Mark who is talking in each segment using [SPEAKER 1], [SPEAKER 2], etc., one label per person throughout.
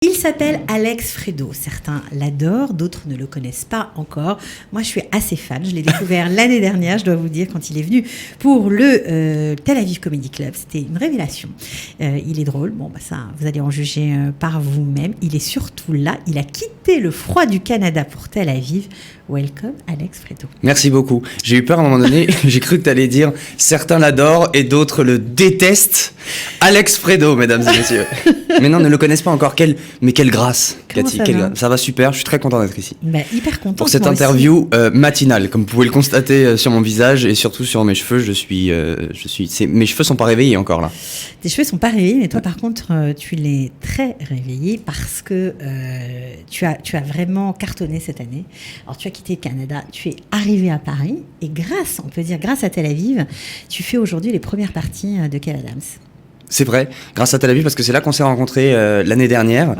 [SPEAKER 1] Il s'appelle Alex Fredo. Certains l'adorent, d'autres ne le connaissent pas encore. Moi, je suis assez fan. Je l'ai découvert l'année dernière, je dois vous dire, quand il est venu pour le Tel Aviv Comedy Club. C'était une révélation. Il est drôle. Bon, ça, vous allez en juger par vous-même. Il est surtout là. Il a quitté le froid du Canada pour Tel Aviv. Welcome, Alex Fredo.
[SPEAKER 2] Merci beaucoup. J'ai eu peur à un moment donné. J'ai cru que tu allais dire certains l'adorent et d'autres le détestent. Alex Fredo, mesdames et messieurs. Mais non, ne le connaissent pas encore. Mais quelle grâce, Cathy. Ça va super. Je suis très content d'être ici.
[SPEAKER 1] Hyper content.
[SPEAKER 2] Pour cette interview matinale, comme vous pouvez le constater sur mon visage et surtout sur mes cheveux, mes cheveux sont pas réveillés encore là.
[SPEAKER 1] Tes cheveux sont pas réveillés, mais toi par contre, tu l'es très réveillé parce que tu as vraiment cartonné cette année. Alors tu as quitté le Canada, tu es arrivé à Paris et grâce à Tel Aviv, tu fais aujourd'hui les premières parties de Kev Adams.
[SPEAKER 2] C'est vrai, grâce à Tel Aviv, parce que c'est là qu'on s'est rencontrés l'année dernière,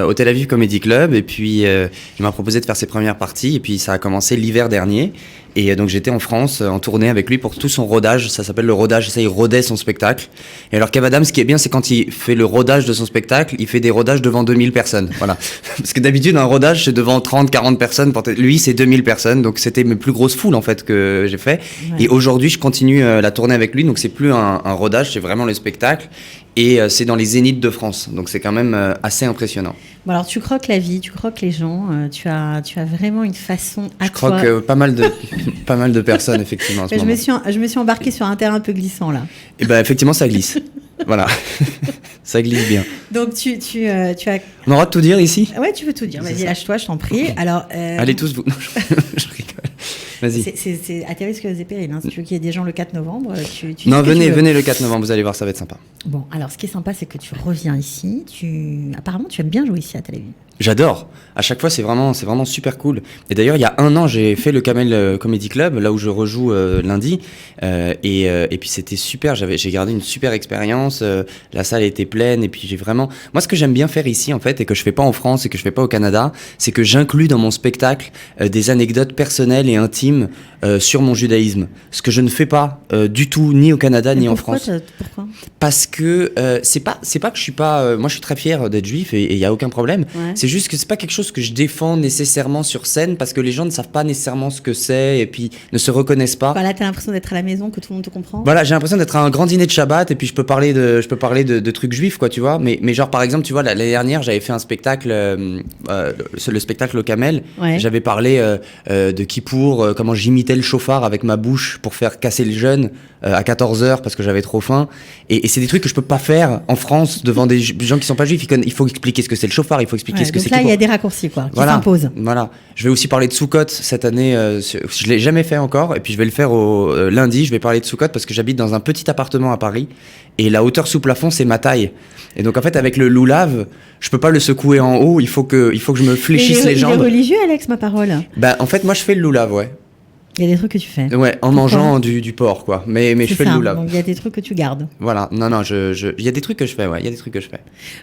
[SPEAKER 2] au Tel Aviv Comedy Club, et puis il m'a proposé de faire ses premières parties, et puis ça a commencé l'hiver dernier, et donc j'étais en France en tournée avec lui pour tout son rodage, ça s'appelle le rodage, ça il rodait son spectacle. Et alors Kev Adams, ce qui est bien, c'est quand il fait le rodage de son spectacle, il fait des rodages devant 2000 personnes, voilà. Parce que d'habitude un rodage c'est devant 30-40 personnes, lui c'est 2000 personnes, donc c'était mes plus grosses foules en fait que j'ai fait. Ouais. Et aujourd'hui je continue la tournée avec lui, donc c'est plus un rodage, c'est vraiment le spectacle. Et c'est dans les zéniths de France, donc c'est quand même assez impressionnant.
[SPEAKER 1] Bon alors tu croques la vie, tu croques les gens, tu as vraiment une façon à toi.
[SPEAKER 2] Je croque pas mal de personnes effectivement.
[SPEAKER 1] Je me suis embarquée sur un terrain un peu glissant là.
[SPEAKER 2] Et effectivement ça glisse, voilà, ça glisse bien.
[SPEAKER 1] Donc tu as.
[SPEAKER 2] On aura de tout dire ici.
[SPEAKER 1] Ouais, tu peux tout dire. Vas-y, lâche-toi, je t'en prie. Alors.
[SPEAKER 2] Allez tous vous. Je rigole. Vas-y.
[SPEAKER 1] C'est à tes risques et périls. Si tu veux qu'il y ait des gens le 4 novembre,
[SPEAKER 2] non, venez le 4 novembre, vous allez voir, ça va être sympa.
[SPEAKER 1] Bon, alors ce qui est sympa, c'est que tu reviens ici. Apparemment, tu aimes bien jouer ici à Tel Aviv.
[SPEAKER 2] J'adore. À chaque fois, c'est vraiment super cool. Et d'ailleurs, il y a un an, j'ai fait le Kamel Comedy Club, là où je rejoue lundi. Et puis, c'était super. J'ai gardé une super expérience. La salle était pleine. Et puis, j'ai vraiment... Moi, ce que j'aime bien faire ici, en fait, et que je fais pas en France et que je fais pas au Canada, c'est que j'inclus dans mon spectacle des anecdotes personnelles et intimes sur mon judaïsme. Ce que je ne fais pas du tout, ni au Canada, ni en France.
[SPEAKER 1] Pourquoi ?
[SPEAKER 2] Parce que c'est pas que je suis pas... moi, je suis très fier d'être juif et il y a aucun problème. Ouais. C'est juste que c'est pas quelque chose que je défends nécessairement sur scène parce que les gens ne savent pas nécessairement ce que c'est et puis ne se reconnaissent pas.
[SPEAKER 1] Là, t'as l'impression d'être à la maison, que tout le monde te comprend.
[SPEAKER 2] Voilà, j'ai l'impression d'être à un grand dîner de Shabbat et puis je peux parler de trucs juifs, quoi, tu vois. Mais genre, par exemple, tu vois, l'année dernière, j'avais fait un spectacle, le spectacle au Kamel. Ouais. J'avais parlé de Kippour, comment j'imitais le chauffard avec ma bouche pour faire casser le jeûne à 14h parce que j'avais trop faim. Et c'est des trucs que je peux pas faire en France devant des gens qui sont pas juifs. Il faut expliquer ce que c'est le chauffard, il faut expliquer ce que c'est.
[SPEAKER 1] Donc là, il y a des raccourcis, quoi, qui s'imposent.
[SPEAKER 2] Voilà. Je vais aussi parler de Sukkot cette année. Je l'ai jamais fait encore, et puis je vais le faire lundi. Je vais parler de Sukkot parce que j'habite dans un petit appartement à Paris, et la hauteur sous plafond, c'est ma taille. Et donc en fait, avec le loulave, je peux pas le secouer en haut. Il faut que je me fléchisse les jambes.
[SPEAKER 1] Il est religieux, Alex, ma parole.
[SPEAKER 2] En fait, moi, je fais le loulave, ouais.
[SPEAKER 1] Il y a des trucs que tu fais.
[SPEAKER 2] Ouais, en mangeant du porc, quoi. Mais je fais le loulave.
[SPEAKER 1] Donc il y a des trucs que tu gardes.
[SPEAKER 2] Voilà. Non, il y a des trucs que je fais, ouais. Il y a des trucs que je fais.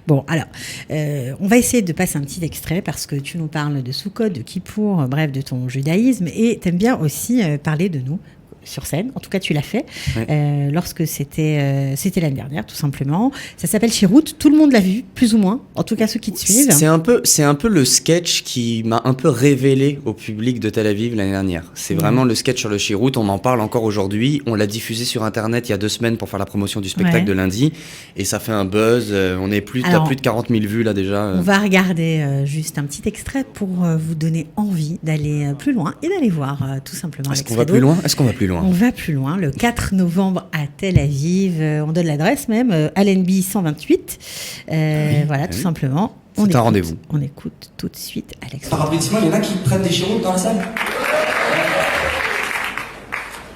[SPEAKER 1] Bon, alors, on va essayer de passer un petit extrait parce que tu nous parles de Sukkot, de Kippour, bref, de ton judaïsme. Et tu aimes bien aussi parler de nous sur scène. En tout cas, tu l'as fait lorsque c'était l'année dernière, tout simplement. Ça s'appelle Chirout. Tout le monde l'a vu, plus ou moins. En tout cas, ceux qui te suivent.
[SPEAKER 2] C'est un peu le sketch qui m'a un peu révélé au public de Tel Aviv l'année dernière. C'est vraiment le sketch sur le Chirout. On en parle encore aujourd'hui. On l'a diffusé sur Internet il y a 2 semaines pour faire la promotion du spectacle de lundi. Et ça fait un buzz. On est t'as plus de 40 000 vues là déjà.
[SPEAKER 1] On va regarder juste un petit extrait pour vous donner envie d'aller plus loin et d'aller voir tout simplement.
[SPEAKER 2] Est-ce qu'on va plus loin ?
[SPEAKER 1] On va plus loin, le 4 novembre à Tel Aviv. On donne l'adresse même, Allenby 128. Voilà, tout simplement.
[SPEAKER 2] C'est un rendez-vous.
[SPEAKER 1] On écoute tout de suite Alex.
[SPEAKER 3] Par applaudissement, il y en a qui prennent des chiroutes dans la salle.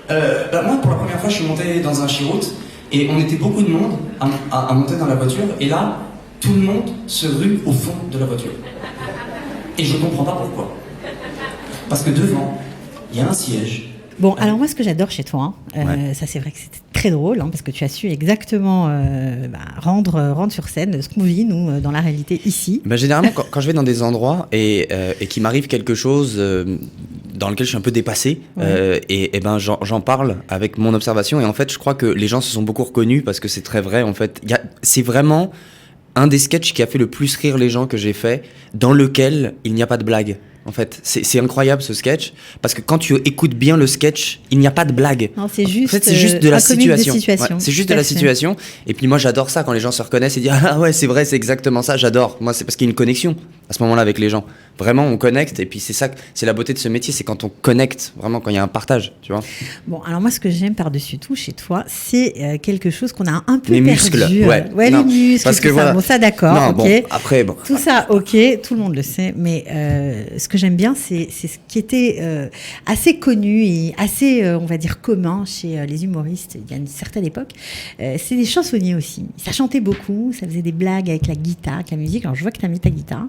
[SPEAKER 3] Moi, pour la première fois, je suis monté dans un chiroute et on était beaucoup de monde à monter dans la voiture. Et là, tout le monde se rue au fond de la voiture. Et je comprends pas pourquoi. Parce que devant, il y a un siège.
[SPEAKER 1] Bon, alors moi, ce que j'adore chez toi, ça c'est vrai que c'était très drôle, parce que tu as su exactement rendre sur scène ce qu'on vit, nous, dans la réalité, ici.
[SPEAKER 2] Généralement, quand je vais dans des endroits et qu'il m'arrive quelque chose dans lequel je suis un peu dépassé, j'en parle avec mon observation. Et en fait, je crois que les gens se sont beaucoup reconnus parce que c'est très vrai, en fait. C'est vraiment... un des sketchs qui a fait le plus rire les gens que j'ai fait, dans lequel il n'y a pas de blague. En fait, c'est incroyable ce sketch, parce que quand tu écoutes bien le sketch, il n'y a pas de blague.
[SPEAKER 1] Non, c'est juste,
[SPEAKER 2] en fait, c'est juste de la situation.
[SPEAKER 1] Ouais,
[SPEAKER 2] c'est juste de la situation. Et puis moi, j'adore ça quand les gens se reconnaissent et disent ah ouais, c'est vrai, c'est exactement ça. J'adore. Moi, c'est parce qu'il y a une connexion à ce moment-là avec les gens. Vraiment, on connecte. Et puis c'est ça, c'est la beauté de ce métier, c'est quand on connecte, vraiment quand il y a un partage, tu vois.
[SPEAKER 1] Bon, alors moi, ce que j'aime par-dessus tout chez toi, c'est quelque chose qu'on a un peu
[SPEAKER 2] les
[SPEAKER 1] perdu.
[SPEAKER 2] Muscles, ouais,
[SPEAKER 1] les muscles.
[SPEAKER 2] Parce que
[SPEAKER 1] tout
[SPEAKER 2] voilà.
[SPEAKER 1] Ça. Bon, ça d'accord.
[SPEAKER 2] Non,
[SPEAKER 1] Okay.
[SPEAKER 2] bon, après, bon.
[SPEAKER 1] Tout ça, ok, tout le monde le sait. Mais ce que j'aime bien, c'est ce qui était assez connu et assez, on va dire, commun chez les humoristes il y a une certaine époque. C'est des chansonniers aussi. Ça chantait beaucoup, ça faisait des blagues avec la guitare, avec la musique. Alors je vois que tu as mis ta guitare.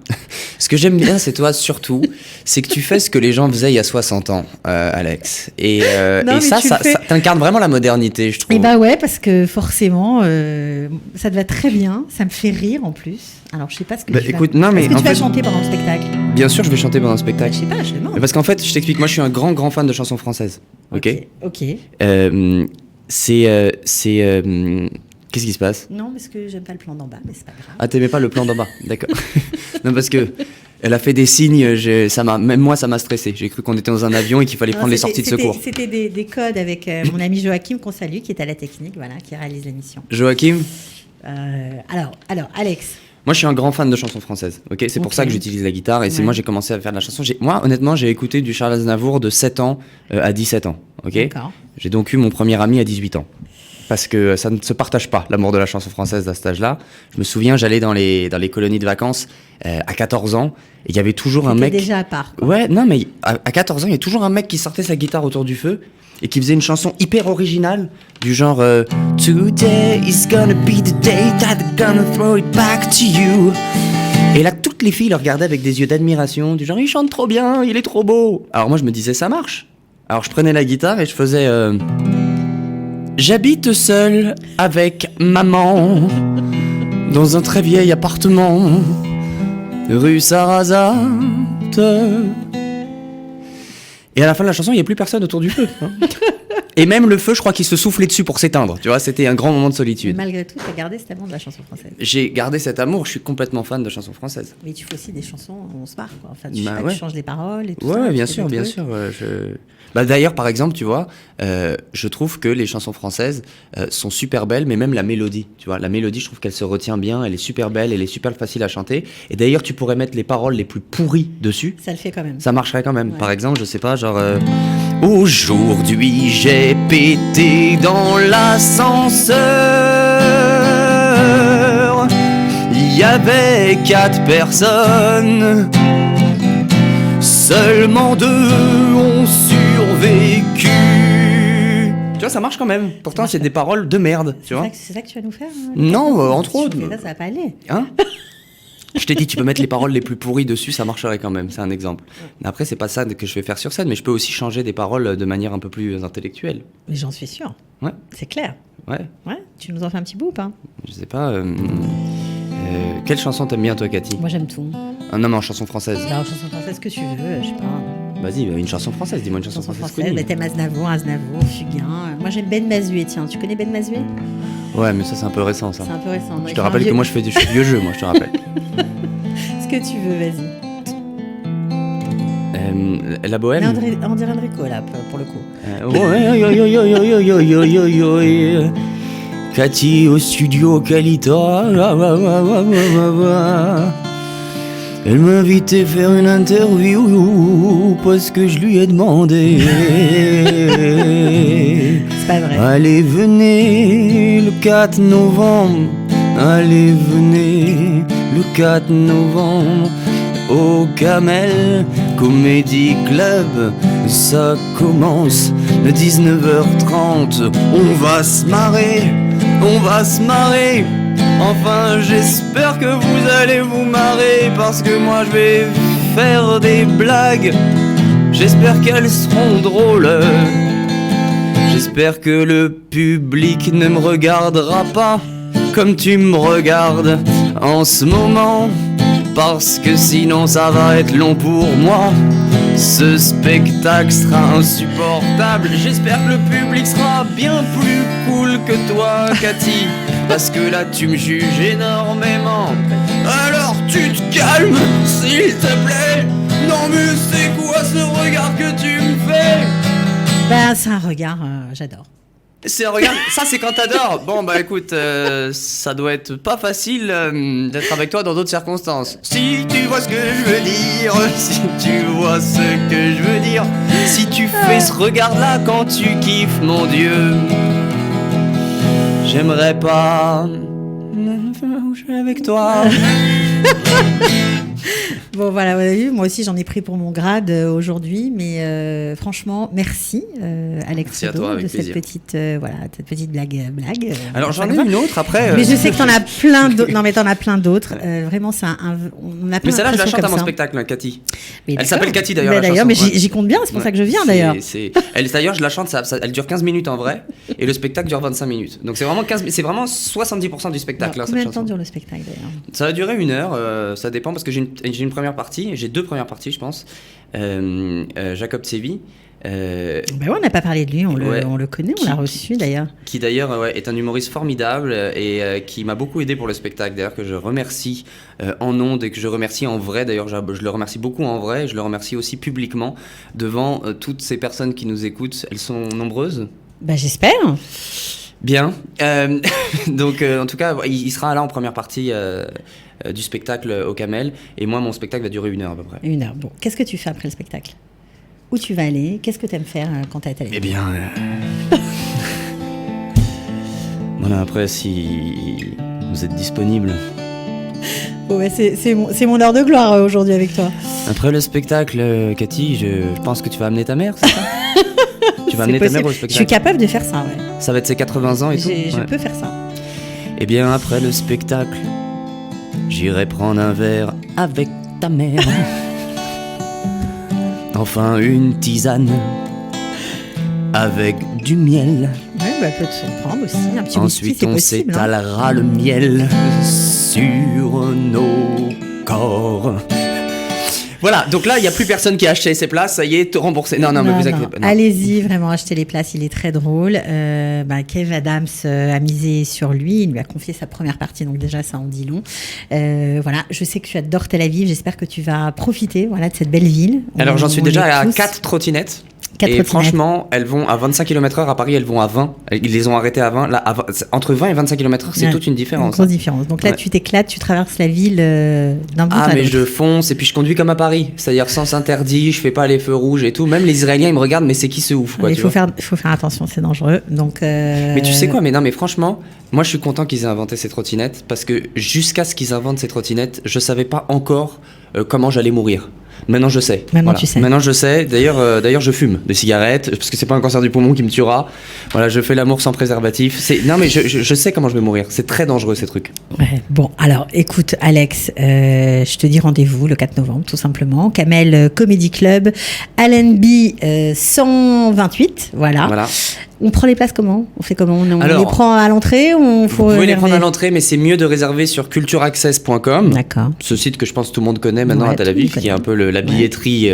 [SPEAKER 2] Ce que j'aime bien, c'est toi surtout, c'est que tu fais ce que les gens faisaient il y a 60 ans, Alex. Et ça t'incarne vraiment la modernité, je trouve.
[SPEAKER 1] Et bah ouais, parce que forcément, ça te va très bien. Ça me fait rire en plus. Alors je sais pas ce que tu vas chanter pendant le spectacle.
[SPEAKER 2] Bien sûr, je vais chanter pendend le spectacle.
[SPEAKER 1] Je sais pas, je demande.
[SPEAKER 2] Parce qu'en fait, je t'explique, moi je suis un grand fan de chansons françaises. Ok. Qu'est-ce qui se passe?
[SPEAKER 1] Non, parce que j'aime pas le plan d'en bas, mais c'est pas grave.
[SPEAKER 2] Ah, t'aimais pas le plan d'en bas, d'accord. Non, parce que elle a fait des signes, même moi ça m'a stressé. J'ai cru qu'on était dans un avion et qu'il fallait prendre les sorties de secours.
[SPEAKER 1] C'était des codes avec mon ami Joachim qu'on salue, qui est à la technique, voilà, qui réalise l'émission.
[SPEAKER 2] Joachim.
[SPEAKER 1] Alors, Alex.
[SPEAKER 2] Moi, je suis un grand fan de chansons françaises. Ok, c'est pour ça que j'utilise la guitare et c'est moi j'ai commencé à faire de la chanson. Moi, honnêtement, j'ai écouté du Charles Aznavour de 7 ans à 17 ans. Ok. D'accord. J'ai donc eu mon premier ami à 18 ans. Parce que ça ne se partage pas, l'amour de la chanson française à cet âge-là. Je me souviens, j'allais dans les colonies de vacances à 14 ans et il y avait toujours un mec...
[SPEAKER 1] déjà à part, quoi.
[SPEAKER 2] Ouais, non, mais à 14 ans, il y a toujours un mec qui sortait sa guitare autour du feu et qui faisait une chanson hyper originale du genre Today is gonna be the day that I'm gonna throw it back to you. Et là, toutes les filles le regardaient avec des yeux d'admiration, du genre il chante trop bien, il est trop beau. Alors moi, je me disais ça marche. Alors je prenais la guitare et je faisais... J'habite seul avec maman dans un très vieil appartement rue Sarrazate. Et à la fin de la chanson, il n'y a plus personne autour du feu. Et même le feu, je crois qu'il se soufflait dessus pour s'éteindre. Tu vois, c'était un grand moment de solitude.
[SPEAKER 1] Mais malgré tout, tu as gardé cet amour de la chanson française.
[SPEAKER 2] J'ai gardé cet amour, je suis complètement fan de chansons françaises.
[SPEAKER 1] Mais tu fais aussi des chansons où on se marre, quoi. Enfin, tu changes les paroles et tout ça.
[SPEAKER 2] Ouais, bien sûr, bien sûr. D'ailleurs, par exemple, tu vois, je trouve que les chansons françaises sont super belles, mais même la mélodie, tu vois. La mélodie, je trouve qu'elle se retient bien, elle est super belle, elle est super facile à chanter. Et d'ailleurs, tu pourrais mettre les paroles les plus pourries dessus.
[SPEAKER 1] Ça le fait quand même.
[SPEAKER 2] Ça marcherait quand même. Ouais. Par exemple, je sais pas, genre... Aujourd'hui, j'ai pété dans l'ascenseur. Il y avait 4 personnes. Seulement 2 ont survécu. Tu vois, ça marche quand même. Pourtant, c'est des paroles de merde, tu vois.
[SPEAKER 1] C'est ça que tu vas nous faire
[SPEAKER 2] Non, entre autres.
[SPEAKER 1] Là, ça va pas aller.
[SPEAKER 2] Hein? Je t'ai dit, tu peux mettre les paroles les plus pourries dessus, ça marcherait quand même, c'est un exemple. Après, c'est pas ça que je vais faire sur scène, mais je peux aussi changer des paroles de manière un peu plus intellectuelle.
[SPEAKER 1] Mais j'en suis sûre.
[SPEAKER 2] Ouais.
[SPEAKER 1] C'est clair.
[SPEAKER 2] Ouais.
[SPEAKER 1] Tu nous en fais un petit bout ou pas?
[SPEAKER 2] Je sais pas. Quelle chanson t'aimes bien, toi, Cathy?
[SPEAKER 1] Moi, j'aime tout.
[SPEAKER 2] Non, mais en chanson française.
[SPEAKER 1] Bah, en chanson française, que tu veux, je sais pas.
[SPEAKER 2] Vas-y, une chanson française, dis-moi une chanson française.
[SPEAKER 1] Bah, t'aimes Aznavour, Fugain. Moi, j'aime Ben Mazué, tiens. Tu connais Ben Mazué?
[SPEAKER 2] Ouais, mais ça, c'est un peu récent, ça.
[SPEAKER 1] C'est un peu récent.
[SPEAKER 2] Je te rappelle que moi, je fais du vieux jeu, moi, je te rappelle.
[SPEAKER 1] Ce que tu veux, vas-y.
[SPEAKER 2] La bohème.
[SPEAKER 1] On dirait Enrico, là, pour le coup.
[SPEAKER 2] Cathy au studio Calita. Elle m'a invité faire une interview parce que je lui ai demandé.
[SPEAKER 1] C'est pas vrai.
[SPEAKER 2] Allez, venez le 4 novembre. Allez, venez le 4 novembre au Camel Comedy Club. Ça commence à 19h30. On va se marrer. Enfin, j'espère que vous allez vous marrer parce que moi je vais faire des blagues. J'espère qu'elles seront drôles. J'espère que le public ne me regardera pas comme tu me regardes en ce moment, parce que sinon ça va être long pour moi. Ce spectacle sera insupportable. J'espère que le public sera bien plus cool que toi, Cathy. parce que là tu me juges énormément. Alors tu te calmes, s'il te plaît. Non mais c'est quoi ce regard que tu me fais?
[SPEAKER 1] Ben c'est un regard, j'adore.
[SPEAKER 2] C'est un regard, ça c'est quand t'adores. Bon bah écoute, ça doit être pas facile d'être avec toi dans d'autres circonstances. Si tu vois ce que je veux dire, si tu vois ce que je veux dire, si tu fais ce regard-là quand tu kiffes, mon Dieu, j'aimerais pas jouer avec toi.
[SPEAKER 1] Bon voilà, vous avez vu, moi aussi j'en ai pris pour mon grade aujourd'hui, mais franchement, merci Alex Fredo de cette petite, cette petite blague.
[SPEAKER 2] Alors j'en ai une autre après.
[SPEAKER 1] Mais je sais que t'en as plein d'autres. Non mais t'en as plein d'autres. Vraiment, on a plein.
[SPEAKER 2] Mais celle-là, je la chante à mon spectacle, hein, Cathy.
[SPEAKER 1] Mais
[SPEAKER 2] elle s'appelle Cathy d'ailleurs.
[SPEAKER 1] Mais d'ailleurs, mais j'y compte bien, c'est pour ça que je viens d'ailleurs.
[SPEAKER 2] D'ailleurs, je la chante, elle dure 15 minutes en vrai, et le spectacle dure 25 minutes. Donc c'est vraiment 70% du spectacle.
[SPEAKER 1] Combien de temps dure le spectacle d'ailleurs?
[SPEAKER 2] Ça va durer 1 heure, ça dépend parce que j'ai une première partie, j'ai 2 premières parties je pense. Jacob Tsevi.
[SPEAKER 1] Ben ouais, on n'a pas parlé de lui, on le connaît, on l'a reçu d'ailleurs.
[SPEAKER 2] Qui d'ailleurs est un humoriste formidable et qui m'a beaucoup aidé pour le spectacle, d'ailleurs que je remercie en ondes et que je remercie en vrai, d'ailleurs je le remercie beaucoup en vrai, et je le remercie aussi publiquement devant toutes ces personnes qui nous écoutent, elles sont nombreuses.
[SPEAKER 1] Ben j'espère.
[SPEAKER 2] Bien, donc en tout cas il sera là en première partie du spectacle au Camel, et moi mon spectacle va durer 1 heure à peu près.
[SPEAKER 1] 1 heure, bon. Qu'est-ce que tu fais après le spectacle? Où tu vas aller? Qu'est-ce que tu aimes faire quand tu es à la télé?
[SPEAKER 2] Eh bien, voilà, après si vous êtes disponible.
[SPEAKER 1] Bon, ouais, c'est mon heure de gloire aujourd'hui avec toi.
[SPEAKER 2] Après le spectacle, Cathy, je pense que tu vas amener ta mère, c'est ça? Tu vas amener ta mère au spectacle?
[SPEAKER 1] Je suis capable de faire ça, ouais.
[SPEAKER 2] Ça va être ses 80 ans et tout?
[SPEAKER 1] Je peux faire ça.
[SPEAKER 2] Eh bien, après le spectacle, j'irai prendre un verre avec ta mère. Enfin, une tisane avec du miel.
[SPEAKER 1] Ouais, bah, peut s'en prendre aussi. Un petit
[SPEAKER 2] Ensuite,
[SPEAKER 1] whisky,
[SPEAKER 2] on s'étalera le miel sur nos corps. Voilà, donc là, il n'y a plus personne qui a acheté ses places, ça y est, remboursé. Non, mais vous inquiétez pas.
[SPEAKER 1] Allez-y, vraiment, achetez les places, il est très drôle. Kev Adams a misé sur lui, il lui a confié sa première partie, donc déjà, ça en dit long. Voilà, je sais que tu adores Tel Aviv, j'espère que tu vas profiter de cette belle ville.
[SPEAKER 2] Alors, j'en suis déjà à 4 trottinettes. Et franchement, elles vont à 25 km/h. À Paris, elles vont à 20. Ils les ont arrêtées à 20. Là, entre 20 et 25 km/h, c'est toute une différence.
[SPEAKER 1] Une grosse différence. Donc là, tu t'éclates, tu traverses la ville d'un bout à l'autre.
[SPEAKER 2] Ah, mais je fonce et puis je conduis comme à Paris. C'est-à-dire sens interdit, je fais pas les feux rouges et tout. Même les Israéliens, ils me regardent, mais c'est qui ce ouf, quoi.
[SPEAKER 1] Il faut faire attention, c'est dangereux. Donc,
[SPEAKER 2] Mais tu sais quoi? Mais franchement, moi, je suis content qu'ils aient inventé ces trottinettes parce que jusqu'à ce qu'ils inventent ces trottinettes, je savais pas encore comment j'allais mourir. Maintenant je sais.
[SPEAKER 1] Tu sais.
[SPEAKER 2] Maintenant je sais. D'ailleurs je fume des cigarettes parce que c'est pas un cancer du poumon qui me tuera. Voilà, je fais l'amour sans préservatif. Non mais je sais comment je vais mourir. C'est très dangereux ces trucs.
[SPEAKER 1] Ouais, bon, alors écoute Alex, je te dis rendez-vous le 4 novembre tout simplement. Camel Comedy Club, Allenby 128. Voilà. On prend les places comment? On fait comment? On les prend à l'entrée? Vous
[SPEAKER 2] pouvez les prendre à l'entrée, mais c'est mieux de réserver sur cultureaccess.com.
[SPEAKER 1] D'accord.
[SPEAKER 2] Ce site que je pense que tout le monde connaît maintenant à Tel Aviv, qui est un peu la billetterie,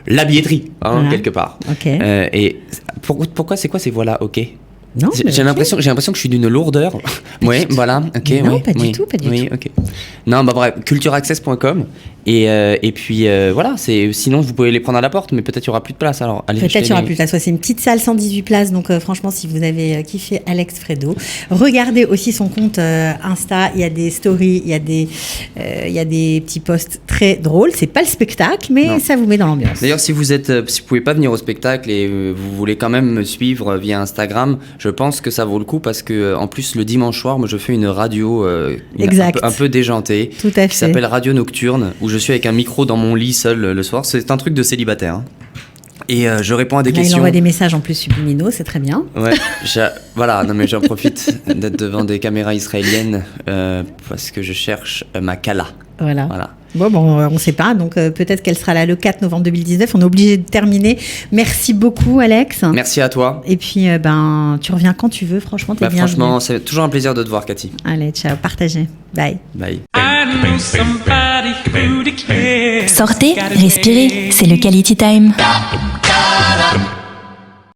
[SPEAKER 2] la billetterie, quelque part.
[SPEAKER 1] Ok.
[SPEAKER 2] Et pourquoi c'est quoi ces voilà, ok?
[SPEAKER 1] Non,
[SPEAKER 2] j'ai l'impression que je suis d'une lourdeur. Oui, voilà, ok.
[SPEAKER 1] Non, pas du tout.
[SPEAKER 2] Ok. Non, bref, cultureaccess.com. Et puis voilà, sinon vous pouvez les prendre à la porte, mais peut-être il y aura plus de place. Alors
[SPEAKER 1] peut-être il y aura plus de place. C'est une petite salle 118 places, donc franchement, si vous avez kiffé Alex Fredo, regardez aussi son compte Insta. Il y a des stories, il y a des petits posts très drôles. C'est pas le spectacle, mais ça vous met dans l'ambiance.
[SPEAKER 2] D'ailleurs, si vous pouvez pas venir au spectacle et vous voulez quand même me suivre via Instagram, je pense que ça vaut le coup parce que en plus le dimanche soir, moi je fais une radio un peu déjantée, qui s'appelle Radio Nocturne, où je suis avec un micro dans mon lit seul le soir. C'est un truc de célibataire. Hein. Et je réponds à des questions.
[SPEAKER 1] Il envoie des messages en plus subliminaux, c'est très bien.
[SPEAKER 2] Ouais, voilà, non mais j'en profite d'être devant des caméras israéliennes parce que je cherche ma Kala.
[SPEAKER 1] Voilà. Bon, on ne sait pas, donc peut-être qu'elle sera là le 4 novembre 2019. On est obligé de terminer. Merci beaucoup, Alex.
[SPEAKER 2] Merci à toi.
[SPEAKER 1] Et puis, tu reviens quand tu veux, franchement, t'es bienvenue.
[SPEAKER 2] Franchement, c'est toujours un plaisir de te voir, Cathy.
[SPEAKER 1] Allez, ciao, partagez. Bye.
[SPEAKER 4] Sortez, respirez, c'est le Quality Time.